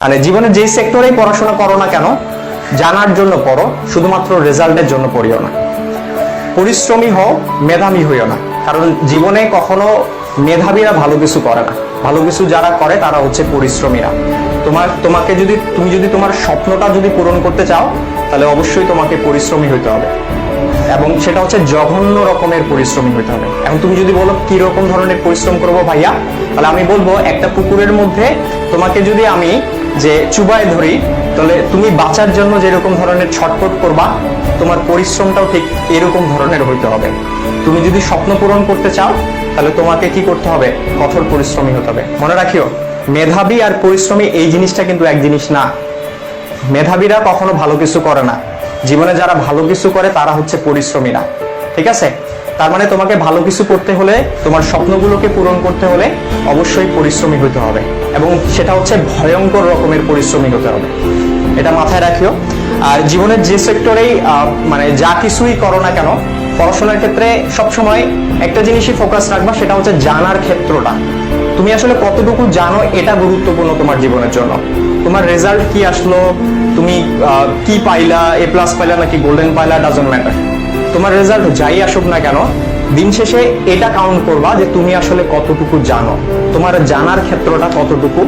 মানে জীবনের যে সেক্টরেই পড়াশোনা করো না কেন, জানার জন্য পড়ো, শুধুমাত্র রেজাল্টের জন্য পড়িও না। পরিশ্রমী হও, মেধাবী হইও না। কারণ জীবনে কখনো মেধাবীরা ভালো কিছু করে না, ভালো কিছু যারা করে তারা হচ্ছে পরিশ্রমীরা। তুমি যদি তোমার স্বপ্নটা যদি পূরণ করতে চাও, তাহলে অবশ্যই তোমাকে পরিশ্রমী হইতে হবে, এবং সেটা হচ্ছে জঘন্য রকমের পরিশ্রমী হইতে হবে। এখন তুমি যদি বলো কি রকম ধরনের পরিশ্রম করবো ভাইয়া, তাহলে আমি বলবো একটা পুকুরের মধ্যে তোমাকে যদি আমি যে চুবায় ধরি, তাহলে তুমি বাঁচার জন্য যেরকম ধরনের ছটফট করবা, তোমার পরিশ্রমটাও ঠিক এরকম ধরনের হইতে হবে। তুমি যদি স্বপ্ন পূরণ করতে চাও, তাহলে তোমাকে কি করতে হবে? কঠোর পরিশ্রমী হতে হবে। মনে রাখিও, মেধাবী আর পরিশ্রমী এই জিনিসটা কিন্তু এক জিনিস না। মেধাবীরা কখনো ভালো কিছু করে না, জীবনে যারা ভালো কিছু করে তারা হচ্ছে পরিশ্রমীরা। ঠিক আছে? তার মানে তোমাকে ভালো কিছু করতে হলে, তোমার স্বপ্নগুলোকে পূরণ করতে হলে অবশ্যই পরিশ্রমী হতে হবে, এবং সেটা হচ্ছে ভয়ঙ্কর রকমের পরিশ্রমী হতে হবে। এটা মাথায় রাখিও। আর জীবনের যে সেক্টরেই মানে যা কিছুই করো না কেন, পড়াশোনার ক্ষেত্রে সবসময় একটা জিনিসই ফোকাস রাখবা, সেটা হচ্ছে জানার ক্ষেত্রটা। তুমি আসলে কতটুকু জানো, এটা গুরুত্বপূর্ণ তোমার জীবনের জন্য। তোমার রেজাল্ট কি আসলো, তুমি কি পাইলা, এ প্লাস পাইলা নাকি গোল্ডেন পাইলা, ডাজন্ট ম্যাটার। তোমার রেজাল্ট যাই আসুক না কেন, দিন শেষে এটা কাউন্ট করবা যে তুমি আসলে কতটুকু জানো, তোমার জানার ক্ষেত্রটা কতটুকু,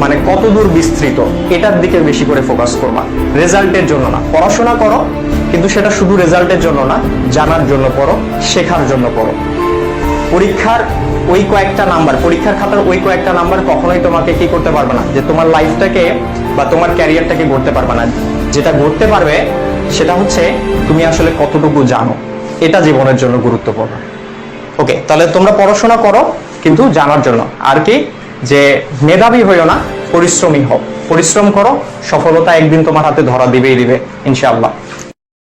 মানে কতদূর বিস্তৃত, এটার দিকে বেশি করে ফোকাস করবা, রেজাল্টের জন্য না। পড়াশোনা করো, কিন্তু সেটা শুধু রেজাল্টের জন্য না, জানার জন্য পড়ো, শেখার জন্য পড়ো। পরীক্ষার ওই কয়েকটা নাম্বার, পরীক্ষার খাতার ওই কয়েকটা নাম্বার কখনোই তোমাকে কি করতে পারবে না, যে তোমার লাইফটাকে বা তোমার ক্যারিয়ারটাকে গড়তে পারবে না। যেটা গড়তে পারবে সেটা হচ্ছে তুমি আসলে কতটুকু জানো, এটা জীবনের জন্য গুরুত্বপূর্ণ। ওকে, তাহলে তোমরা পড়াশোনা করো, কিন্তু জানার জন্য। আর কি, যে মেধাবী হইও না, পরিশ্রমী হও। পরিশ্রম করো, সফলতা একদিন তোমার হাতে ধরা দিবেই দিবে ইনশাআল্লাহ।